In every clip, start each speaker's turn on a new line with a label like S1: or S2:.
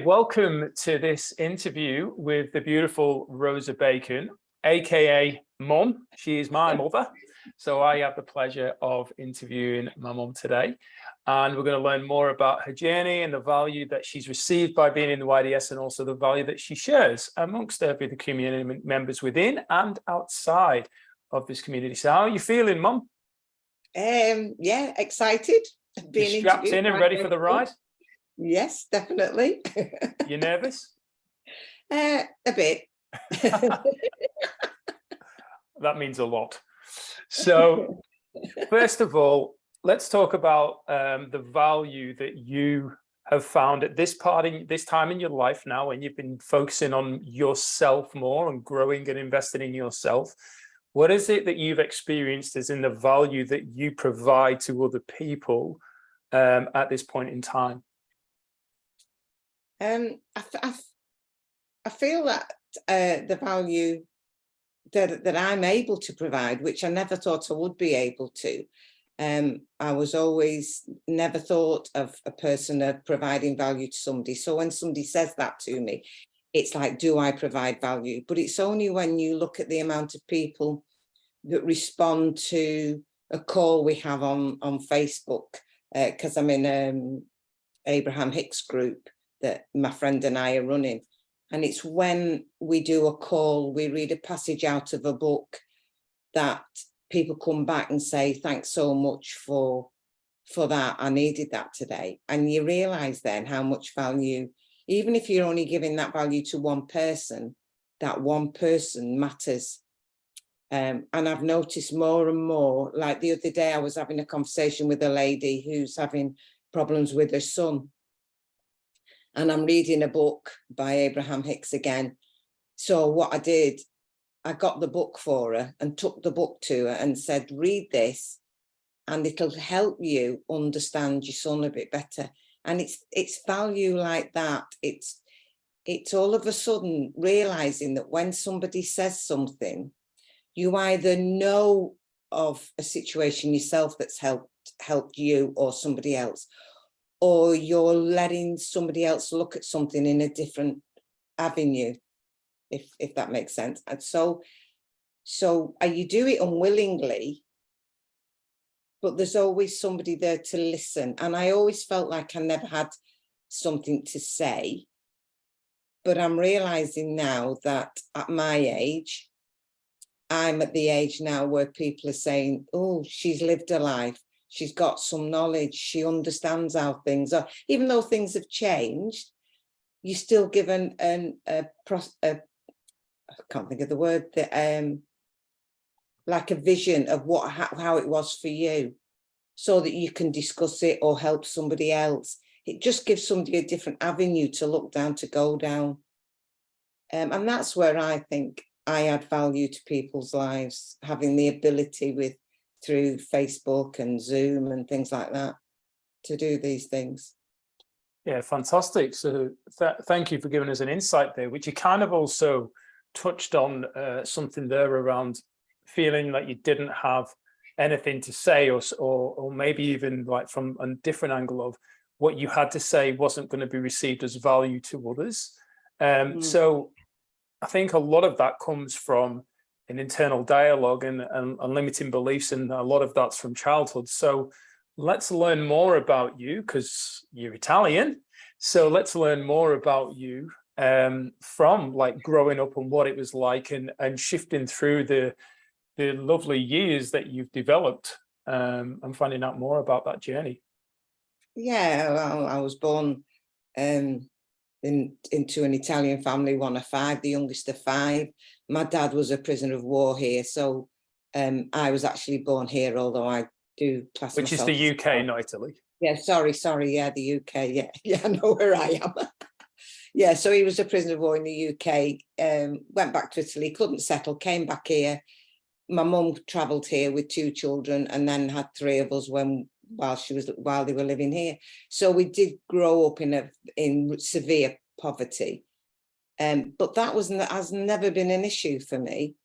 S1: welcome to this interview with the beautiful Rosa Bacon, aka Mum. She is my mother, so I have the pleasure of interviewing my mum today. And we're going to learn more about her journey and the value that she's received by being in the YDS, and also the value that she shares amongst the community members within and outside of this community. So how are you feeling, Mum?
S2: Yeah, excited.
S1: Being strapped in and ready for the ride?
S2: Yes, definitely.
S1: You nervous?
S2: A bit.
S1: That means a lot. So first of all, let's talk about the value that you have found at this time in your life now, when you've been focusing on yourself more and growing and investing in yourself. What is it that you've experienced as in the value that you provide to other people at this point in time?
S2: I feel that the value that I'm able to provide, which I never thought I would be able to. I was always never thought of a person of providing value to somebody. So when somebody says that to me, it's like, do I provide value? But it's only when you look at the amount of people that respond to a call we have on Facebook, because I'm in Abraham Hicks group that my friend and I are running. And it's when we do a call, we read a passage out of a book, that people come back and say, thanks so much for that. I needed that today. And you realize then how much value, even if you're only giving that value to one person, that one person matters. And I've noticed more and more, like the other day, I was having a conversation with a lady who's having problems with her son. And I'm reading a book by Abraham Hicks again. So what I did, I got the book for her and took the book to her and said, read this and it'll help you understand your son a bit better. And it's value like that. It's all of a sudden realizing that when somebody says something, you either know of a situation yourself that's helped you or somebody else, or you're letting somebody else look at something in a different avenue, if that makes sense. And so you do it unwillingly, but there's always somebody there to listen. And I always felt like I never had something to say, but I'm realizing now that at my age, I'm at the age now where people are saying, oh, she's lived her life. She's got some knowledge. She understands how things are. Even though things have changed, you're still given I can't think of the word, like a vision of how it was for you, so that you can discuss it or help somebody else. It just gives somebody a different avenue to look down, to go down. And that's where I think I add value to people's lives, having the ability through Facebook and Zoom and things like that to do these things.
S1: Yeah, fantastic. So thank you for giving us an insight there, which you kind of also touched on something there around feeling like you didn't have anything to say, or maybe even like from a different angle of what you had to say wasn't going to be received as value to others. So I think a lot of that comes from an internal dialogue and limiting beliefs, and a lot of that's from childhood. So let's learn more about you, because you're Italian. So let's learn more about you from like growing up and what it was like, and shifting through the lovely years that you've developed, and finding out more about that journey.
S2: Yeah, well, I was born into an Italian family, one of five, the youngest of five. My dad was a prisoner of war here, so I was actually born here, although I do class
S1: Which
S2: myself.
S1: Which is the UK, not Italy.
S2: Yeah, sorry, yeah, the UK, yeah, I know where I am. Yeah, so he was a prisoner of war in the UK, went back to Italy, couldn't settle, came back here. My mum travelled here with 2 children and then had 3 of us while they were living here. So we did grow up in severe poverty, but that has never been an issue for me.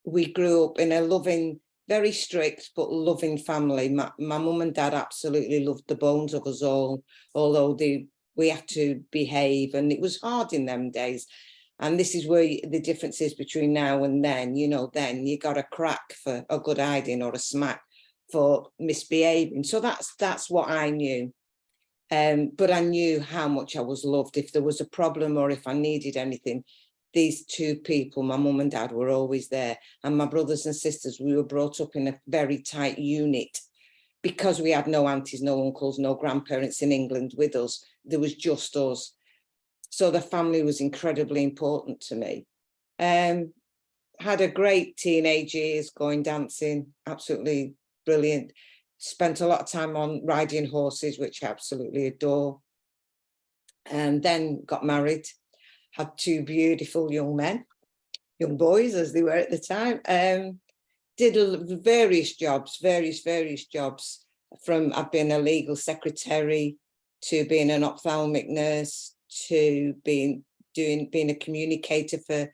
S2: We grew up in a loving, very strict but loving family. My mum and dad absolutely loved the bones of us all, although they we had to behave, and it was hard in them days. And this is where the difference is between now and then. You know, then you got a crack for a good hiding or a smack for misbehaving. So that's what I knew. But I knew how much I was loved. If there was a problem or if I needed anything, these two people, my mum and dad, were always there. And my brothers and sisters, we were brought up in a very tight unit because we had no aunties, no uncles, no grandparents in England with us. There was just us. So the family was incredibly important to me. Had a great teenage years going dancing, absolutely brilliant. Spent a lot of time on riding horses, which I absolutely adore. And then got married, had two beautiful young boys as they were at the time. Did various jobs, from I've been a legal secretary to being an ophthalmic nurse to being a communicator for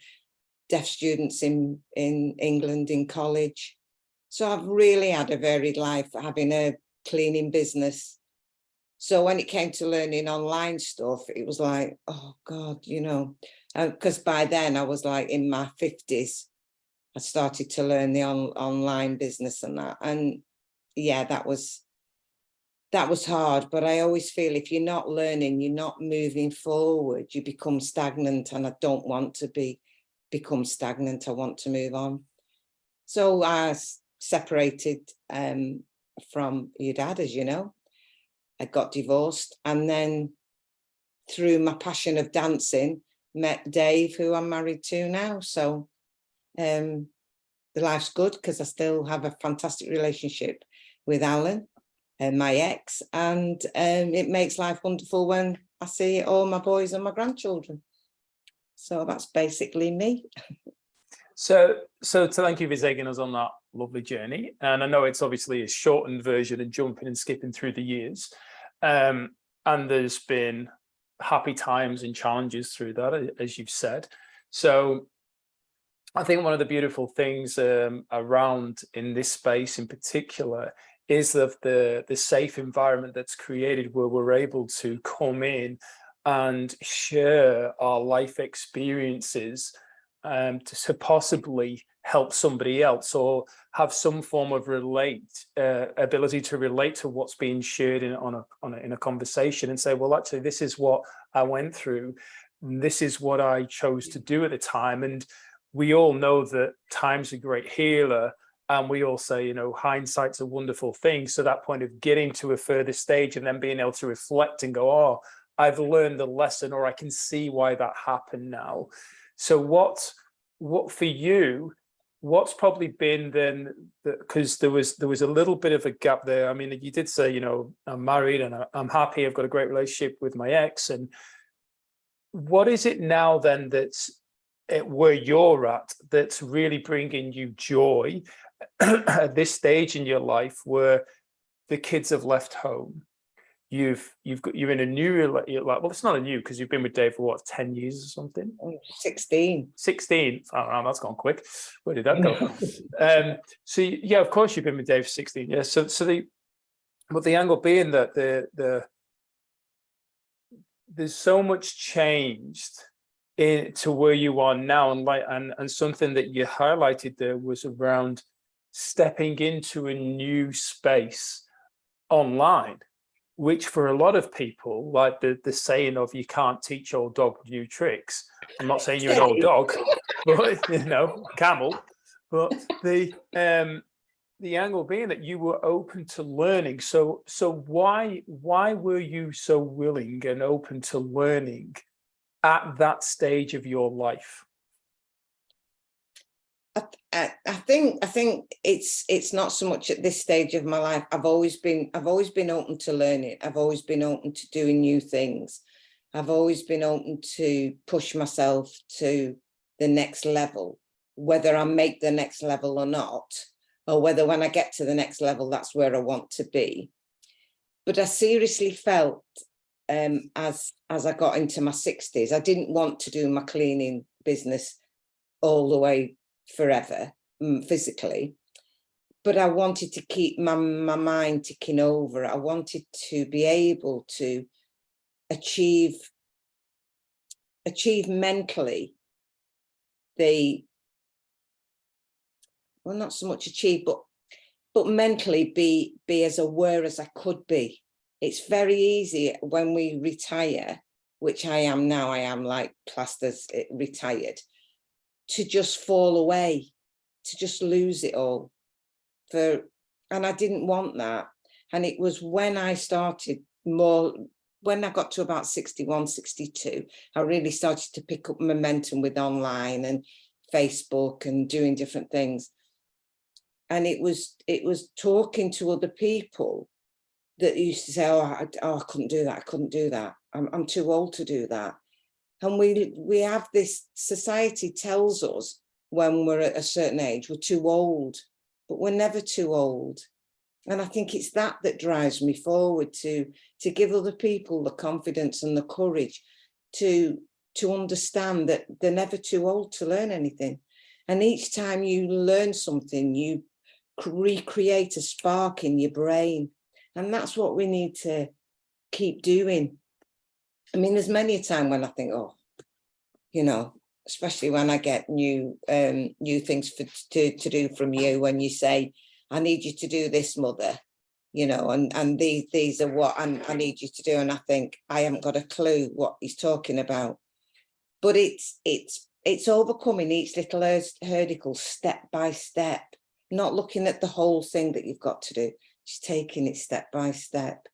S2: deaf students in England in college. So I've really had a varied life, having a cleaning business. So when it came to learning online stuff, it was like, oh God, you know, because by then I was like in my 50s. I started to learn the online business and that. And yeah, that was hard. But I always feel if you're not learning, you're not moving forward, you become stagnant. And I don't want to become stagnant. I want to move on. So I separated from your dad, as you know. I got divorced, and then through my passion of dancing, met Dave, who I'm married to now. So the life's good because I still have a fantastic relationship with Alan, my ex, and it makes life wonderful when I see all my boys and my grandchildren. So that's basically me.
S1: So to thank you for taking us on that lovely journey. And I know it's obviously a shortened version and jumping and skipping through the years. And there's been happy times and challenges through that, as you've said. So I think one of the beautiful things around in this space in particular is that the safe environment that's created where we're able to come in and share our life experiences to possibly help somebody else or have some form of ability to relate to what's being shared in a conversation and say, well, actually, this is what I went through. This is what I chose to do at the time. And we all know that time's a great healer. And we all say, you know, hindsight's a wonderful thing. So that point of getting to a further stage and then being able to reflect and go, oh, I've learned the lesson, or I can see why that happened now. So what for you, what's probably been then, because there was a little bit of a gap there. I mean, you did say, you know, I'm married and I'm happy, I've got a great relationship with my ex. And what is it now then that's where you're at that's really bringing you joy at this stage in your life where the kids have left home? You're in a new, well, it's not a new, because you've been with Dave for what, 10 years or something?
S2: 16.
S1: Oh, that's gone quick. Where did that go? So yeah, of course you've been with Dave for 16 years. So but the angle being that there's so much changed to where you are now, and something that you highlighted there was around stepping into a new space online, which for a lot of people, like the saying of you can't teach old dog new tricks. I'm not saying you're an old dog, but you know, camel. But the angle being that you were open to learning. So why were you so willing and open to learning at that stage of your life?
S2: I think it's not so much at this stage of my life. I've always been open to learning. I've always been open to doing new things. I've always been open to push myself to the next level, whether I make the next level or not, or whether when I get to the next level, that's where I want to be. But I seriously felt as I got into my 60s, I didn't want to do my cleaning business all the way forever, physically, but I wanted to keep my mind ticking over. I wanted to be able to achieve mentally well, not so much achieve, but mentally be as aware as I could be. It's very easy when we retire, which I am now, I am like plasters retired, to just fall away, to just lose it all. And I didn't want that. And it was when I started when I got to about 61, 62, I really started to pick up momentum with online and Facebook and doing different things. And it was talking to other people that used to say, I couldn't do that. I couldn't do that. I'm too old to do that. And we have this, society tells us when we're at a certain age, we're too old, but we're never too old. And I think it's that drives me forward to give other people the confidence and the courage to understand that they're never too old to learn anything. And each time you learn something, you recreate a spark in your brain. And that's what we need to keep doing. I mean, there's many a time when I think, especially when I get new things to do from you, when you say, I need you to do this, mother, and these are what I need you to do. And I think I haven't got a clue what he's talking about. But it's overcoming each little hurdle step by step, not looking at the whole thing that you've got to do, just taking it step by step.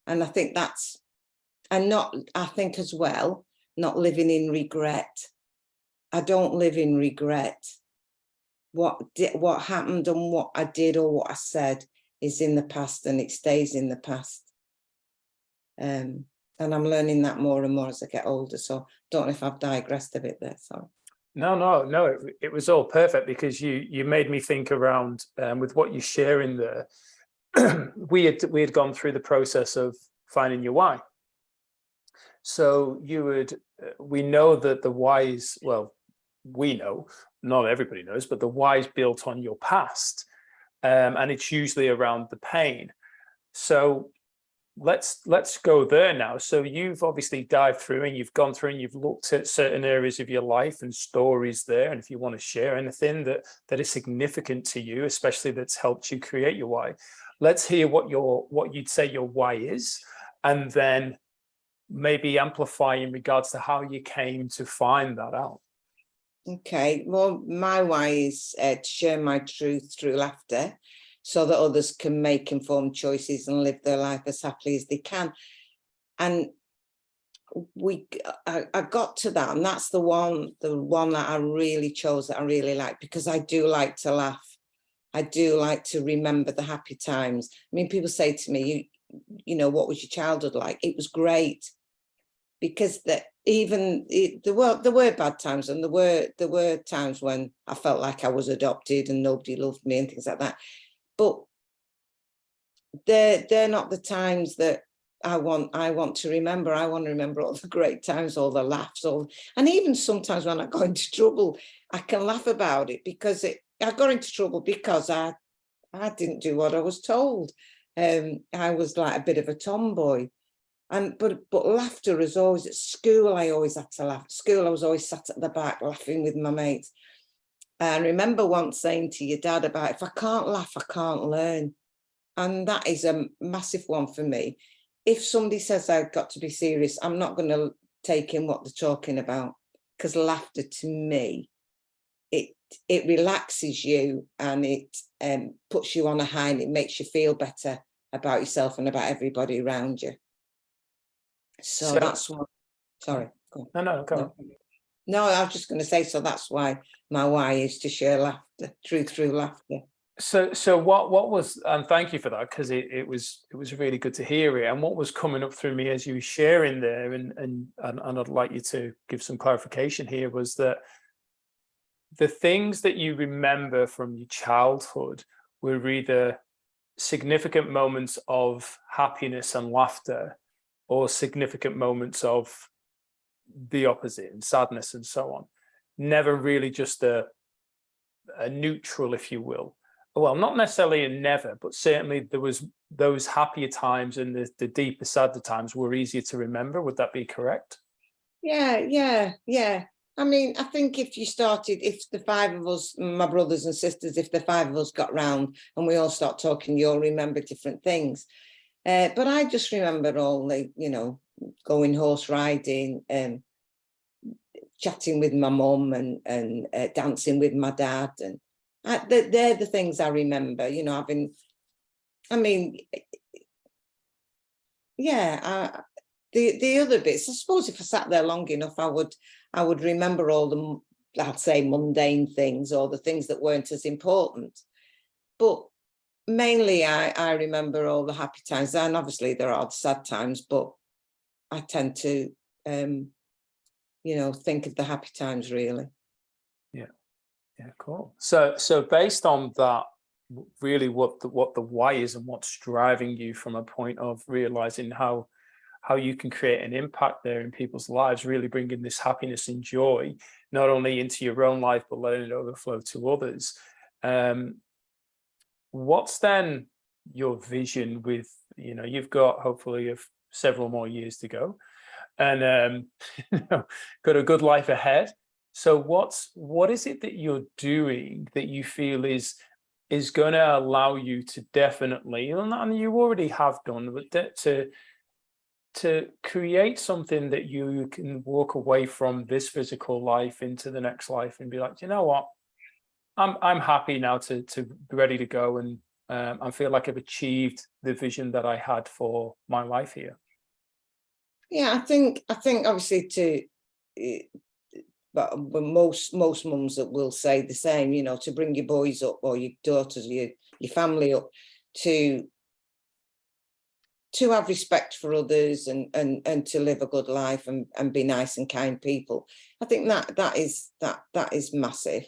S2: And I think I think as well, not living in regret. I don't live in regret. What happened and what I did or what I said is in the past, and it stays in the past. And I'm learning that more and more as I get older. So don't know if I've digressed a bit there. Sorry.
S1: No. It was all perfect, because you made me think around with what you're sharing there. we had gone through the process of finding your why. So we know that the why is, well, we know, not everybody knows, but the why is built on your past, and it's usually around the pain. So let's go there now. So you've obviously dived through and you've gone through and you've looked at certain areas of your life and stories there. And if you want to share anything that is significant to you, especially that's helped you create your why, let's hear what you'd say your why is, and then maybe amplify in regards to how you came to find that out.
S2: Okay, well, my why is to share my truth through laughter, so that others can make informed choices and live their life as happily as they can. And I got to that, and that's the one that I really chose, that I really like, because I do like to laugh. I do like to remember the happy times. I mean, people say to me, what was your childhood like? It was great, because there were bad times, and there were times when I felt like I was adopted and nobody loved me and things like that. But they're not the times that I want to remember. I want to remember all the great times, all the laughs, and even sometimes when I got into trouble, I can laugh about it, because I got into trouble because I didn't do what I was told. I was like a bit of a tomboy. But laughter is always, at school, I always had to laugh. At school, I was always sat at the back laughing with my mates. And I remember once saying to your dad about, if I can't laugh, I can't learn. And that is a massive one for me. If somebody says I've got to be serious, I'm not going to take in what they're talking about, because laughter to me, it relaxes you, and it puts you on a high, and it makes you feel better about yourself and about everybody around you. So that's what. Sorry. Go on. No, I was just going to say, so that's why my why is to share laughter, truth through laughter.
S1: So what was, and thank you for that, because it was really good to hear it. And what was coming up through me as you were sharing there, and I'd like you to give some clarification here, was that the things that you remember from your childhood were either significant moments of happiness and laughter, or significant moments of the opposite and sadness and so on. Never really just a neutral, if you will. Well, not necessarily a never, but certainly there was those happier times and the deeper, sadder times were easier to remember. Would that be correct?
S2: Yeah. I mean, I think if the five of us, my brothers and sisters, if the five of us got round and we all start talking, you'll remember different things. But I just remember all the, going horse riding and chatting with my mum and dancing with my dad. And they're the things I remember, the other bits, I suppose if I sat there long enough, I would remember all the, I'd say, mundane things or the things that weren't as important. But mainly I remember all the happy times, and obviously there are the sad times, but I tend to, think of the happy times, really.
S1: Yeah, cool. So based on that, really what the why is and what's driving you from a point of realizing how you can create an impact there in people's lives, really bringing this happiness and joy, not only into your own life, but letting it overflow to others. What's then your vision with, you've got hopefully several more years to go and got a good life ahead. So what is it that you're doing that you feel is going to allow you to definitely, and you already have done, but to create something that you can walk away from this physical life into the next life and be like, you know what, I'm happy now to be ready to go, and I feel like I've achieved the vision that I had for my life here.
S2: Yeah, I think obviously but most mums that will say the same, to bring your boys up or your daughters, your family up, to have respect for others and to live a good life and be nice and kind people. I think that is massive.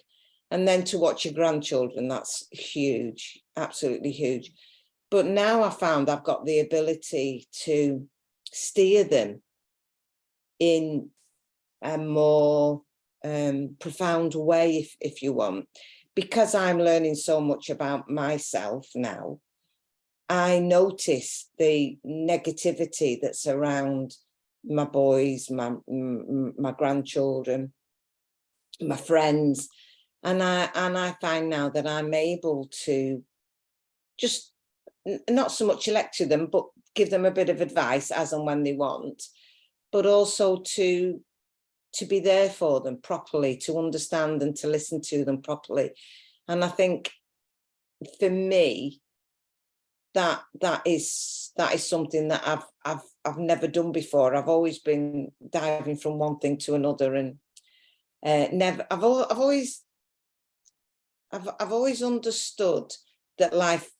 S2: And then to watch your grandchildren, that's huge, absolutely huge. But now I found I've got the ability to steer them in a more profound way, if you want, because I'm learning so much about myself now. I notice the negativity that's around my boys, my grandchildren, my friends, and I find now that I'm able to just not so much lecture them, but give them a bit of advice as and when they want, but also to be there for them properly, to understand and to listen to them properly. And I think for me, that is something that I've never done before. I've always been diving from one thing to another, and I've always understood that life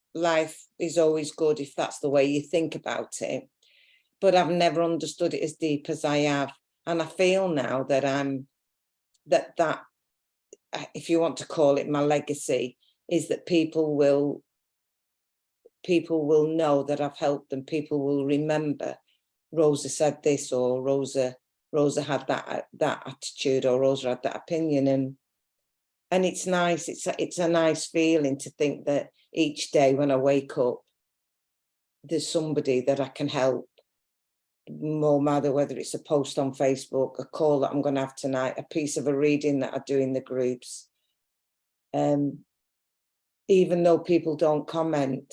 S2: is always good if that's the way you think about it, but I've never understood it as deep as I have. And I feel now that that if you want to call it my legacy, is that people will know that I've helped them. People will remember Rosa said this, or Rosa had that attitude, or Rosa had that opinion, and it's nice. It's a nice feeling to think that each day when I wake up, there's somebody that I can help. No matter whether it's a post on Facebook, a call that I'm going to have tonight, a piece of a reading that I do in the groups. Even though people don't comment,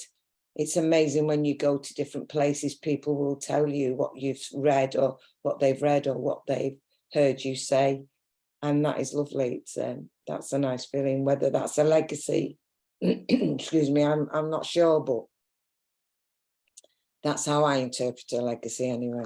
S2: it's amazing when you go to different places, people will tell you what you've read or what they've read or what they've heard you say. And that is lovely. That's a nice feeling. Whether that's a legacy, excuse me, I'm not sure, but that's how I interpret a legacy anyway.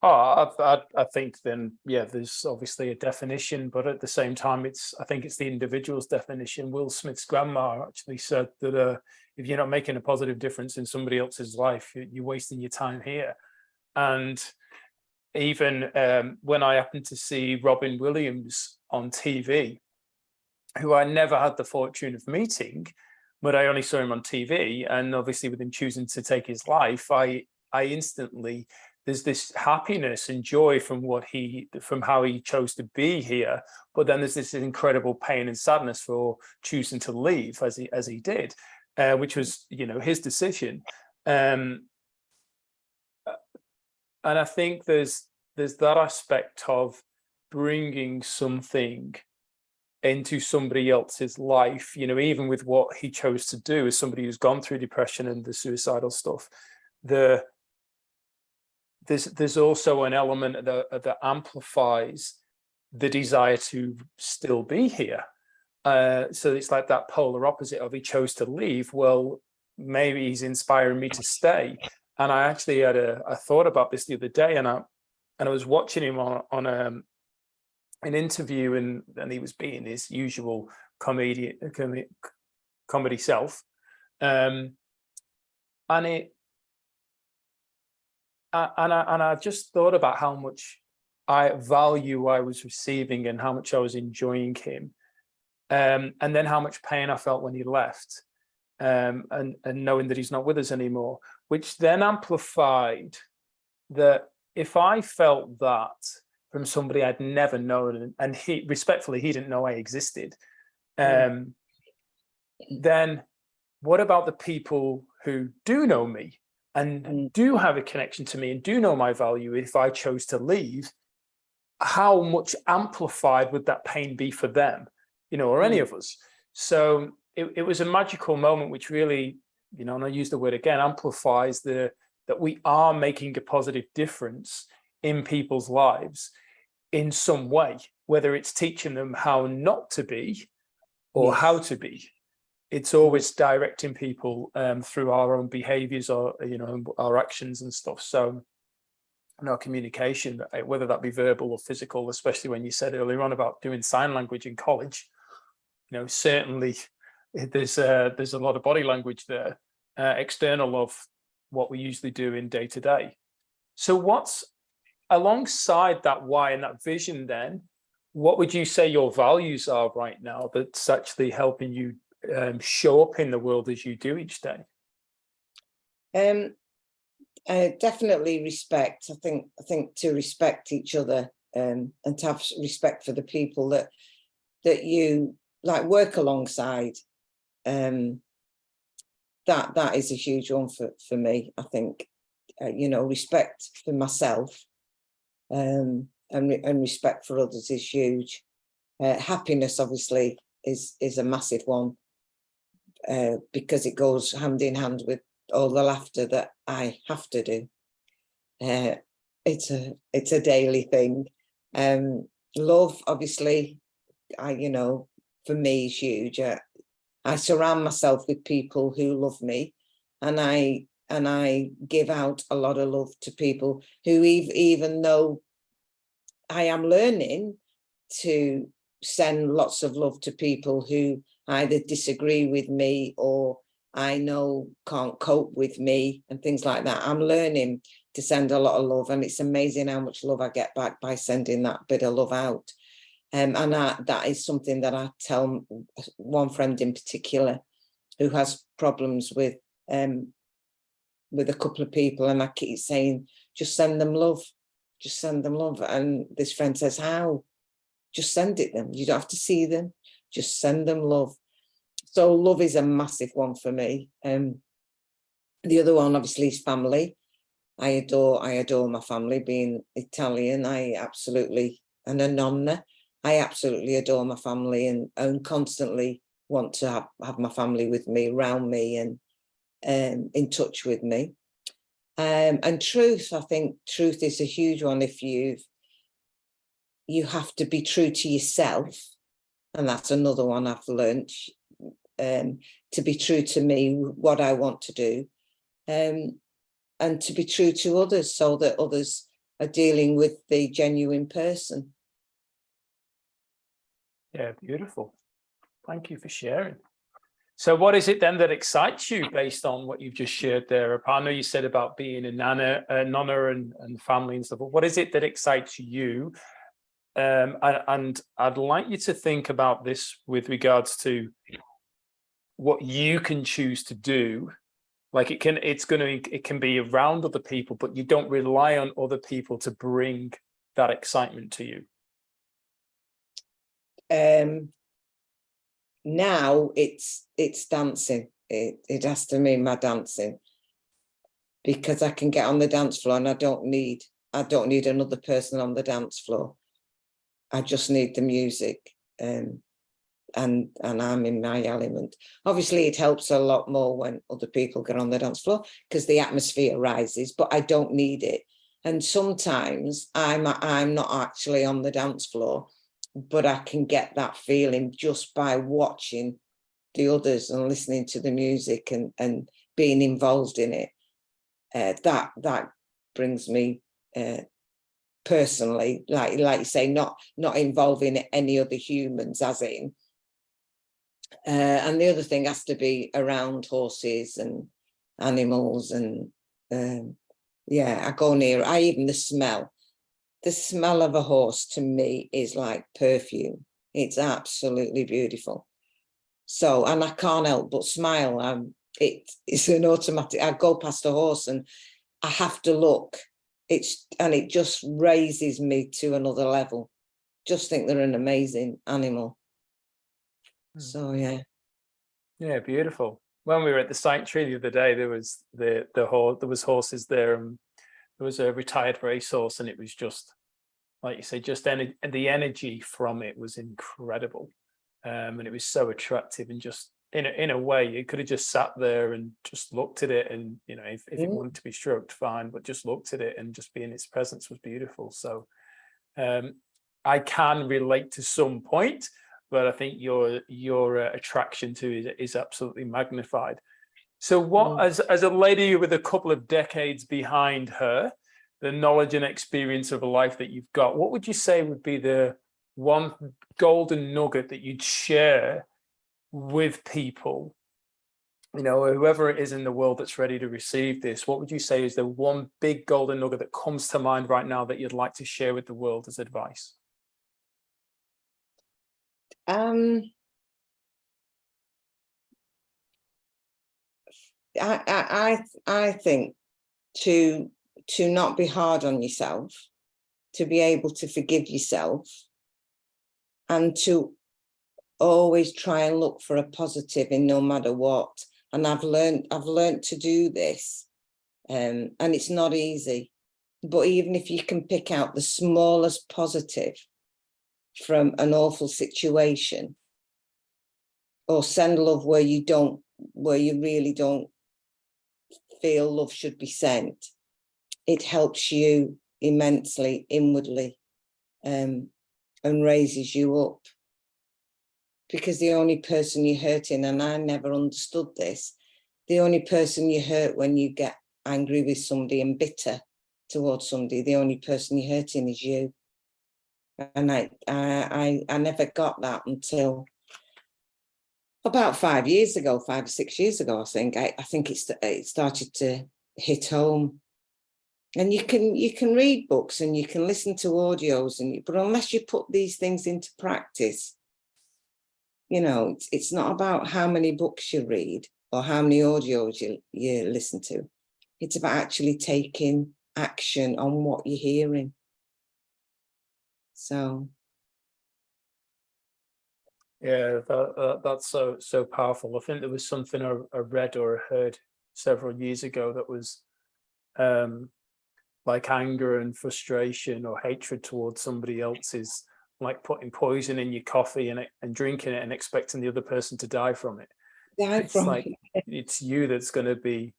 S1: Oh, I think then, yeah, there's obviously a definition, but at the same time, I think it's the individual's definition. Will Smith's grandma actually said that if you're not making a positive difference in somebody else's life, you're wasting your time here. And even when I happened to see Robin Williams on TV, who I never had the fortune of meeting, but I only saw him on TV, and obviously with him choosing to take his life, I instantly, there's this happiness and joy from how he chose to be here, but then there's this incredible pain and sadness for choosing to leave as he did. which was, his decision. And I think there's that aspect of bringing something into somebody else's life, even with what he chose to do as somebody who's gone through depression and the suicidal stuff. There's also an element that amplifies the desire to still be here. So it's like that polar opposite of he chose to leave. Well, maybe he's inspiring me to stay. And I actually had a thought about this the other day, and I was watching him on an interview, and he was being his usual comedy self, and I just thought about how much value I was receiving and how much I was enjoying him, and then how much pain I felt when he left, and knowing that he's not with us anymore, which then amplified that if I felt that from somebody I'd never known, and he didn't know I existed, then what about the people who do know me and do have a connection to me and do know my value? If I chose to leave, how much amplified would that pain be for them, or any of us? So it was a magical moment, which really, and I use the word again, amplifies that we are making a positive difference in people's lives in some way, whether it's teaching them how not to be or how to be. It's always directing people through our own behaviors or, our actions and stuff. So communication, whether that be verbal or physical, especially when you said earlier on about doing sign language in college, certainly there's a lot of body language there, external of what we usually do in day to day. So what's alongside that why and that vision, then, what would you say your values are right now that's actually helping you show up in the world as you do each day?
S2: Definitely respect. I think to respect each other, and to have respect for the people that you like work alongside. That is a huge one for me. I think respect for myself, and respect for others is huge. Happiness obviously is a massive one, because it goes hand in hand with all the laughter that I have to do. It's a daily thing. Love, obviously, for me is huge. I surround myself with people who love me, and I give out a lot of love to people who, even though I am learning to send lots of love to people who either disagree with me or I know can't cope with me and things like that. I'm learning to send a lot of love, and it's amazing how much love I get back by sending that bit of love out. And that is something that I tell one friend in particular who has problems with a couple of people, and I keep saying, just send them love, just send them love. And this friend says, how? Just send it them. You don't have to see them, just send them love. So love is a massive one for me. The other one obviously is family. I adore my family. Being Italian, and a nonna, I absolutely adore my family, and constantly want to have my family with me, around me, and in touch with me. And truth, I think truth is a huge one. If you have to be true to yourself, and that's another one I've learned, to be true to me, what I want to do, and to be true to others, so that others are dealing with the genuine person.
S1: Yeah, beautiful. Thank you for sharing. So what is it then that excites you based on what you've just shared there? I know you said about being a nonna and family and stuff, but what is it that excites you? And I'd like you to think about this with regards to what you can choose to do. Like it can be around other people, but you don't rely on other people to bring that excitement to you.
S2: Now it's dancing. it has to mean my dancing, because I can get on the dance floor and I don't need another person on the dance floor. I just need the music, and I'm in my element. Obviously, it helps a lot more when other people get on the dance floor because the atmosphere rises, but I don't need it. And sometimes I'm not actually on the dance floor, but I can get that feeling just by watching the others and listening to the music and being involved in it. That brings me personally, like you say, not involving any other humans, as in. And the other thing has to be around horses and animals, and yeah, I go near. Even the smell of a horse to me is like perfume. It's absolutely beautiful. So, and I can't help but smile. It's an automatic. I go past a horse and I have to look. It just raises me to another level. Just think they're an amazing animal. So yeah.
S1: Yeah, beautiful. When we were at the sanctuary the other day, there was there was horses there, and there was a retired racehorse, and it was just, like you say, just the energy from it was incredible, and it was so attractive, and just in a way, you could have just sat there and just looked at it, and if it wanted to be stroked, fine, but just looked at it and just be in its presence was beautiful. So I can relate to some point, but I think your attraction to it is absolutely magnified. So what, as a lady with a couple of decades behind her, the knowledge and experience of a life that you've got, what would you say would be the one golden nugget that you'd share with people, whoever it is in the world that's ready to receive this? What would you say is the one big golden nugget that comes to mind right now that you'd like to share with the world as advice?
S2: I think to not be hard on yourself, to be able to forgive yourself, and to always try and look for a positive in no matter what. And I've learned to do this, and it's not easy. But even if you can pick out the smallest positive from an awful situation, or send love where you really don't feel love should be sent, it helps you immensely inwardly, and raises you up. Because the only person you're hurting, and I never understood this, the only person you hurt when you get angry with somebody and bitter towards somebody, the only person you're hurting is you. And I never got that until about 5 or 6 years ago, I think. I think it started to hit home. And you can read books and you can listen to audios, but unless you put these things into practice, it's not about how many books you read or how many audios you listen to. It's about actually taking action on what you're hearing. So.
S1: Yeah, that's so powerful. I think there was something I read or heard several years ago that was like anger and frustration or hatred towards somebody else is like putting poison in your coffee and drinking it and expecting the other person to die from it. It's like it's you that's going to be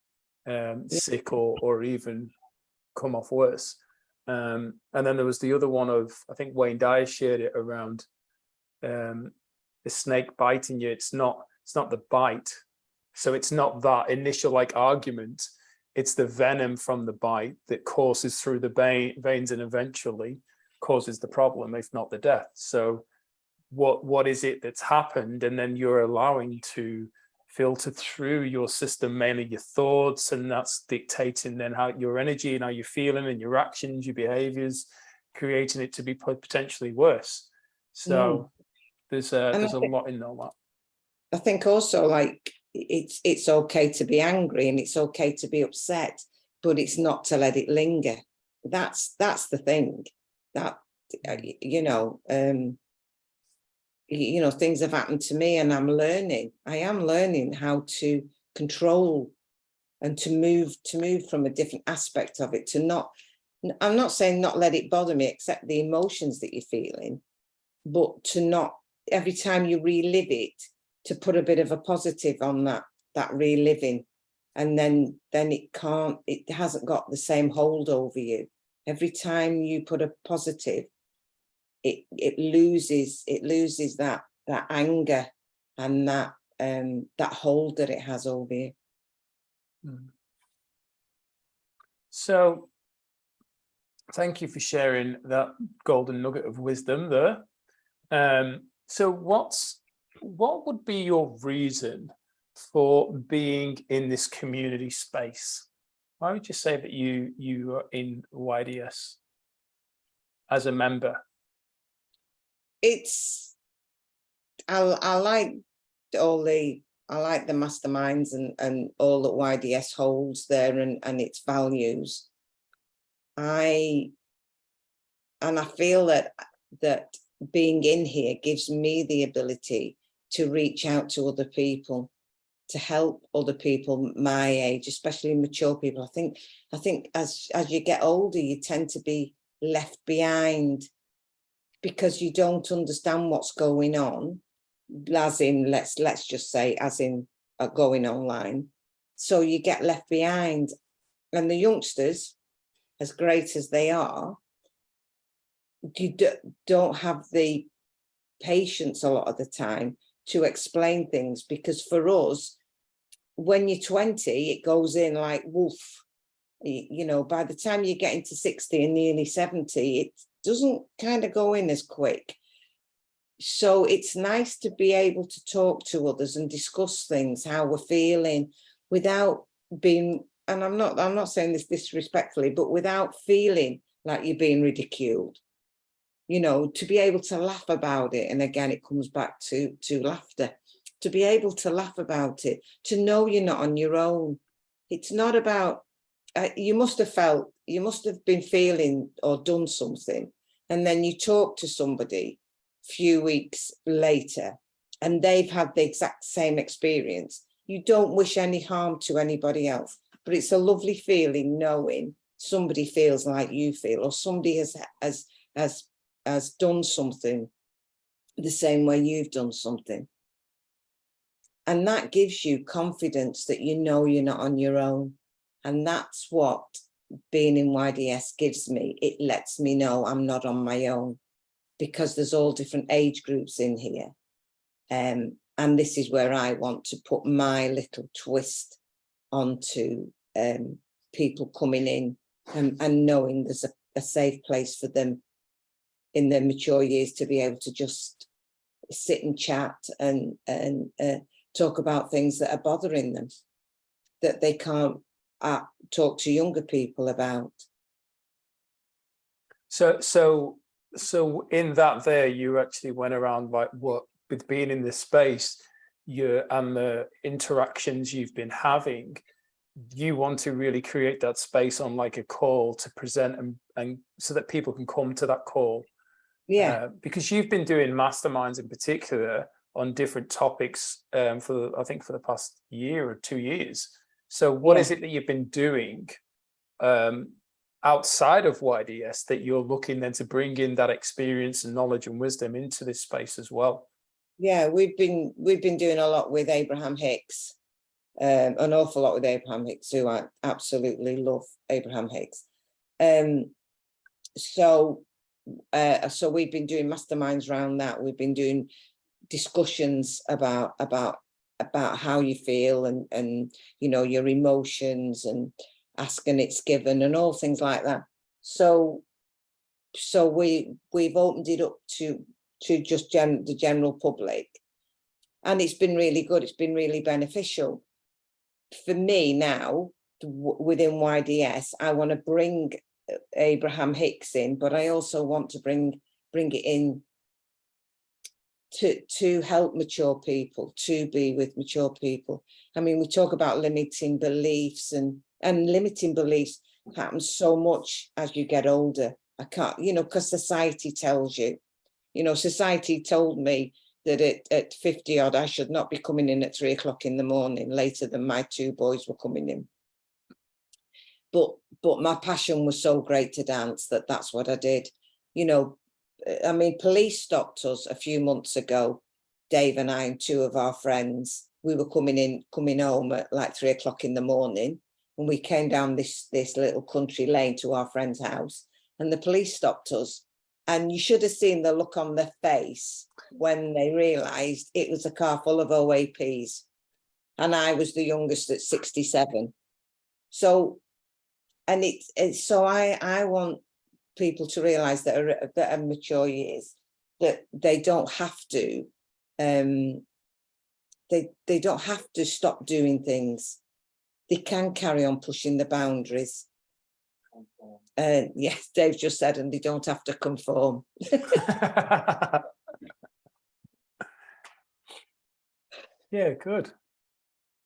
S1: sick or even come off worse. And then there was the other one of, I think Wayne Dyer shared it around the snake biting you. It's not the bite, so it's not that initial like argument. It's the venom from the bite that courses through the veins and eventually causes the problem, if not the death. So what is it that's happened? And then you're allowing to filter through your system, mainly your thoughts, and that's dictating then how your energy and how you're feeling and your actions, your behaviors, creating it to be potentially worse. So there's a lot in all that.
S2: I think also, like, it's okay to be angry and it's okay to be upset, but it's not to let it linger. That's the thing. That things have happened to me, and I am learning how to control and to move from a different aspect of it, to not, I'm not saying not let it bother me, accept the emotions that you're feeling, but to not, every time you relive it, to put a bit of a positive on that reliving, and then it hasn't got the same hold over you. Every time you put a positive, it loses that anger and that hold that it has over you.
S1: So thank you for sharing that golden nugget of wisdom there. So what would be your reason for being in this community space? Why would you say that you are in YDS as a member?
S2: I like the masterminds and all that YDS holds there and its values. I feel that being in here gives me the ability to reach out to other people, to help other people my age, especially mature people. I think as you get older, you tend to be left behind because you don't understand what's going on, as in, let's just say, as in going online. So you get left behind. And the youngsters, as great as they are, you don't have the patience a lot of the time to explain things, because for us, when you're 20, it goes in like woof. You know, by the time you get into 60 and nearly 70, it doesn't kind of go in as quick. So it's nice to be able to talk to others and discuss things, how we're feeling, without being, and I'm not saying this disrespectfully, but without feeling like you're being ridiculed. You know, to be able to laugh about it. And again, it comes back to laughter. To be able to laugh about it, to know you're not on your own. It's not about, you must have been feeling or done something, and then you talk to somebody a few weeks later and they've had the exact same experience. You don't wish any harm to anybody else, but it's a lovely feeling knowing somebody feels like you feel, or somebody has done something the same way you've done something. And that gives you confidence that you know you're not on your own. And that's what being in YDS gives me. It lets me know I'm not on my own, because there's all different age groups in here. And this is where I want to put my little twist onto people coming in and knowing there's a safe place for them in their mature years to be able to just sit and chat and talk about things that are bothering them, that they can't talk to younger people about.
S1: So in that there, you actually went around, like, what with being in this space, and the interactions you've been having, you want to really create that space on like a call to present and so that people can come to that call.
S2: Yeah.
S1: Because you've been doing masterminds in particular on different topics for the past year or 2 years. So what is it that you've been doing outside of YDS that you're looking then to bring in that experience and knowledge and wisdom into this space as well?
S2: Yeah, we've been doing a lot with Abraham Hicks, an awful lot with Abraham Hicks, who I absolutely love Abraham Hicks. So we've been doing masterminds around that. We've been doing discussions about how you feel and you know, your emotions, and asking it's given and all things like that. So we've opened it up to just the general public, and it's been really good. It's been really beneficial for me now within YDS. I want to bring Abraham Hicks in, but I also want to bring it in to help mature people, to be with mature people. I mean, we talk about limiting beliefs, and limiting beliefs happens so much as you get older. I can't, you know, because society tells you, you know, society told me that at 50 odd, I should not be coming in at 3 o'clock in the morning, later than my 2 boys were coming in. But my passion was so great to dance that that's what I did. You know, I mean, police stopped us a few months ago, Dave and I and 2 of our friends. We were coming home at like 3 o'clock in the morning, and we came down this little country lane to our friend's house, and the police stopped us. And you should have seen the look on their face when they realised it was a car full of OAPs, and I was the youngest at 67. So, and it's so I want people to realise that are mature years, that they don't have to, they don't have to stop doing things. They can carry on pushing the boundaries. Yes, Dave just said, and they don't have to conform.
S1: Yeah, good.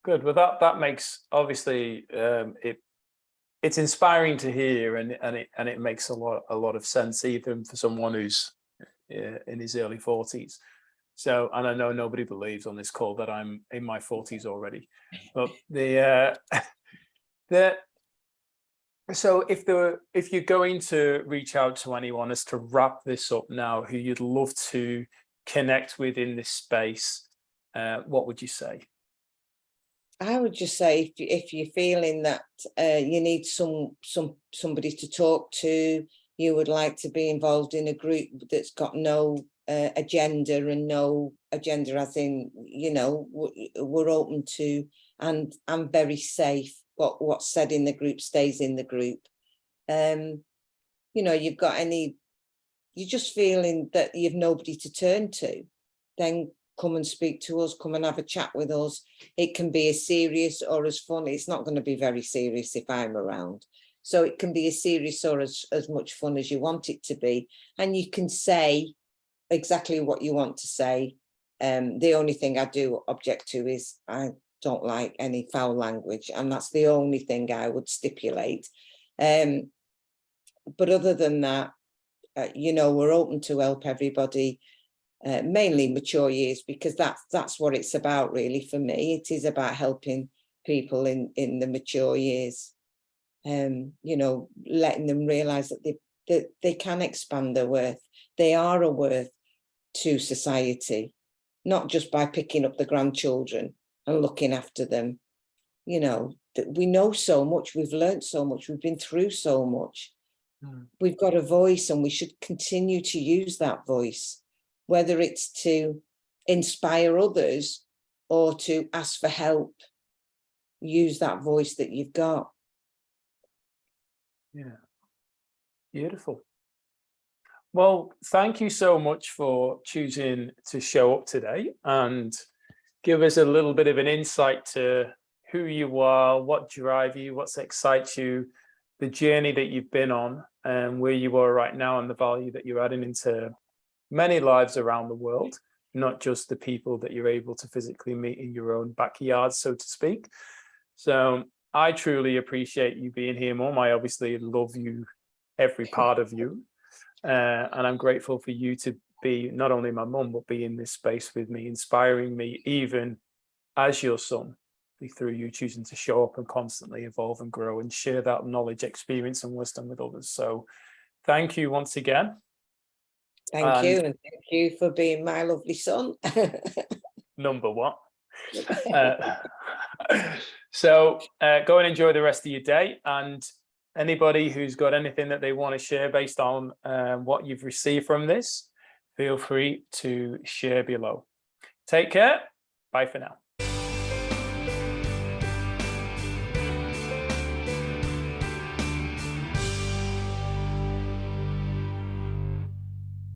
S1: Well, that makes, obviously, it's inspiring to hear, and it makes a lot of sense, even for someone who's in his early 40s. So, and I know nobody believes on this call that I'm in my 40s already, but so if you're going to reach out to anyone, as to wrap this up now, who you'd love to connect with in this space, what would you say?
S2: I would just say, if you're feeling that you need somebody to talk to, you would like to be involved in a group that's got no agenda, and no agenda as in, you know, we're open to, and I'm very safe. What's said in the group stays in the group. You know, you're just feeling that you've nobody to turn to, then come and speak to us, come and have a chat with us. It can be as serious or as funny. It's not going to be very serious if I'm around. So it can be as serious or as much fun as you want it to be. And you can say exactly what you want to say. The only thing I do object to is I don't like any foul language, and that's the only thing I would stipulate. But other than that, you know, we're open to help everybody. Mainly mature years, because that's what it's about, really. For me, it is about helping people in the mature years, you know, letting them realize that they can expand their worth. They are a worth to society, not just by picking up the grandchildren and looking after them. You know, that we know so much, we've learned so much, we've been through so much. We've got a voice, and we should continue to use that voice, whether it's to inspire others or to ask for help. Use that voice that you've got.
S1: Yeah, beautiful. Well, thank you so much for choosing to show up today and give us a little bit of an insight to who you are, what drives you, what excites you, the journey that you've been on, and where you are right now, and the value that you're adding into many lives around the world, not just the people that you're able to physically meet in your own backyard, so to speak. So I truly appreciate you being here, Mum. I obviously love you, every part of you. And I'm grateful for you to be not only my mum, but be in this space with me, inspiring me, even as your son, through you choosing to show up and constantly evolve and grow and share that knowledge, experience, and wisdom with others. So thank you once again.
S2: Thank you, and thank you for being my lovely son.
S1: Number one. So go and enjoy the rest of your day, and anybody who's got anything that they want to share based on what you've received from this, feel free to share below. Take care. Bye for now.